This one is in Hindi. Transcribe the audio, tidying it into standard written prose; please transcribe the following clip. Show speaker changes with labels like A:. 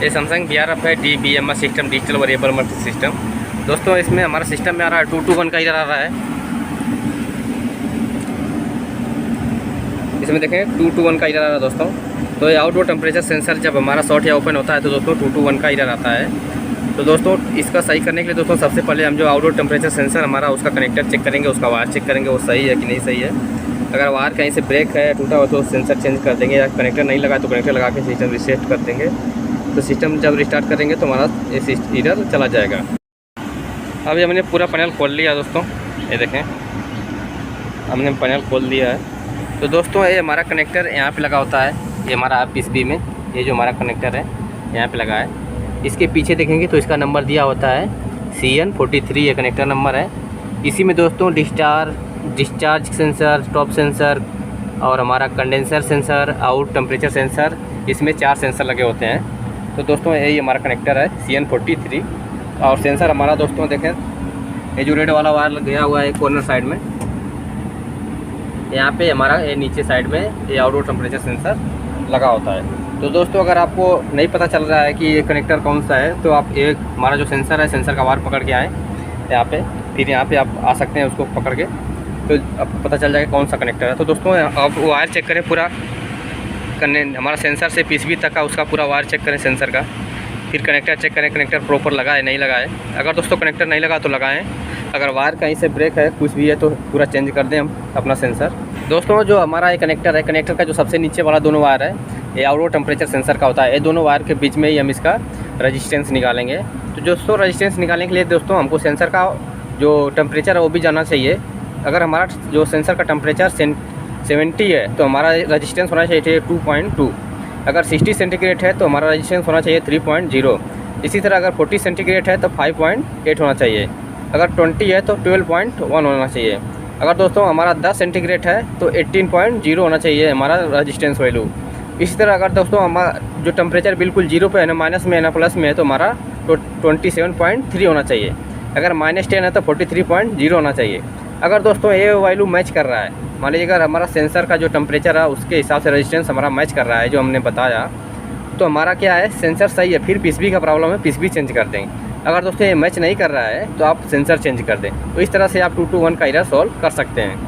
A: ये सैमसंग VRF है DBMS system, digital variable multi system. दोस्तों इसमें हमारा सिस्टम में आ रहा है 221 का एरर आ रहा है। इसमें देखें 221 का एरर आ रहा है दोस्तों। तो ये आउटडोर टेम्परेचर सेंसर जब हमारा शॉर्ट या ओपन होता है तो दोस्तों 221 का एरर आता है। तो दोस्तों इसका सही करने के लिए दोस्तों सबसे पहले हम जो आउटडोर टेम्परेचर सेंसर हमारा उसका कनेक्टर चेक करेंगे, उसका वायर चेक करेंगे वो सही है कि नहीं सही है। अगर वायर कहीं से ब्रेक है, टूटा हो तो सेंसर चेंज कर देंगे, या कनेक्टर नहीं लगा तो कनेक्टर लगा के सिस्टम रीसेट कर देंगे। तो सिस्टम जब रिस्टार्ट करेंगे तो हमारा एरर चला जाएगा। अभी हमने पूरा पैनल खोल लिया दोस्तों, ये देखें हमने पैनल खोल दिया है। तो दोस्तों ये हमारा कनेक्टर यहाँ पे लगा होता है, ये हमारा PCB में ये जो हमारा कनेक्टर है यहाँ पे लगा है। इसके पीछे देखेंगे तो इसका नंबर दिया होता है CN43, ये कनेक्टर नंबर है। इसी में दोस्तों डिस्चार्ज सेंसर, टॉप सेंसर और हमारा condenser sensor, out temperature sensor, इसमें 4 सेंसर लगे होते हैं। तो दोस्तों यही हमारा कनेक्टर है CN43। और सेंसर हमारा दोस्तों देखें ये जो रेड वाला वायर गया हुआ है कॉर्नर साइड में, यहाँ पे हमारा ये नीचे साइड में ये आउटडोर टेम्परेचर सेंसर लगा होता है। तो दोस्तों अगर आपको नहीं पता चल रहा है कि ये कनेक्टर कौन सा है तो आप एक हमारा जो सेंसर है, सेंसर का वायर पकड़ के आएँ यहाँ पे, फिर यहाँ पे आप आ सकते हैं उसको पकड़ के, तो आपको पता चल जाएगा कौन सा कनेक्टर है। तो दोस्तों आप वायर चेक करें पूरा, हमारा सेंसर से PCB तक का उसका पूरा वायर चेक करें सेंसर का, फिर कनेक्टर चेक करें कनेक्टर प्रॉपर लगा है नहीं लगा है। अगर दोस्तों कनेक्टर नहीं लगा तो लगाएं, अगर वायर कहीं से ब्रेक है कुछ भी है तो पूरा चेंज कर दें हम अपना सेंसर। दोस्तों जो हमारा ये कनेक्टर है, कनेक्टर का जो सबसे नीचे वाला दोनों वायर है ये आउटडोर टेम्परेचर सेंसर का होता है। ये दोनों वायर के बीच में ही हम इसका रजिस्टेंस निकालेंगे। तो दोस्तों रजिस्टेंस निकालने के लिए दोस्तों हमको सेंसर का जो टेम्परेचर है वो भी जानना चाहिए। अगर हमारा जो सेंसर का टेम्परेचर 70 है तो हमारा रजिस्टेंस होना चाहिए 2.2। अगर 60 सेंटीग्रेड है तो हमारा रजिस्टेंस होना चाहिए 3.0। इसी तरह अगर 40 सेंटीग्रेड है तो 5.8 होना चाहिए। अगर 20 है तो 12.1 होना चाहिए। अगर दोस्तों हमारा 10 सेंटीग्रेड है तो 18.0 होना चाहिए हमारा रजिस्टेंस वैल्यू। इसी तरह अगर दोस्तों हमारा जो टेम्परेचर बिल्कुल जीरो पे है ना, माइनस में है ना प्लस में है, तो हमारा 27.3 होना चाहिए। अगर -10 है तो 43.0 होना चाहिए। अगर दोस्तों ये वैल्यू मैच कर रहा है, मान लीजिए अगर हमारा सेंसर का जो टेम्परेचर है उसके हिसाब से रेजिस्टेंस हमारा मैच कर रहा है जो हमने बताया, तो हमारा क्या है सेंसर सही है। फिर PCB का प्रॉब्लम है, PCB चेंज कर देंगे। अगर दोस्तों ये मैच नहीं कर रहा है तो आप सेंसर चेंज कर दें। तो इस तरह से आप 221 का एरर सॉल्व कर सकते हैं।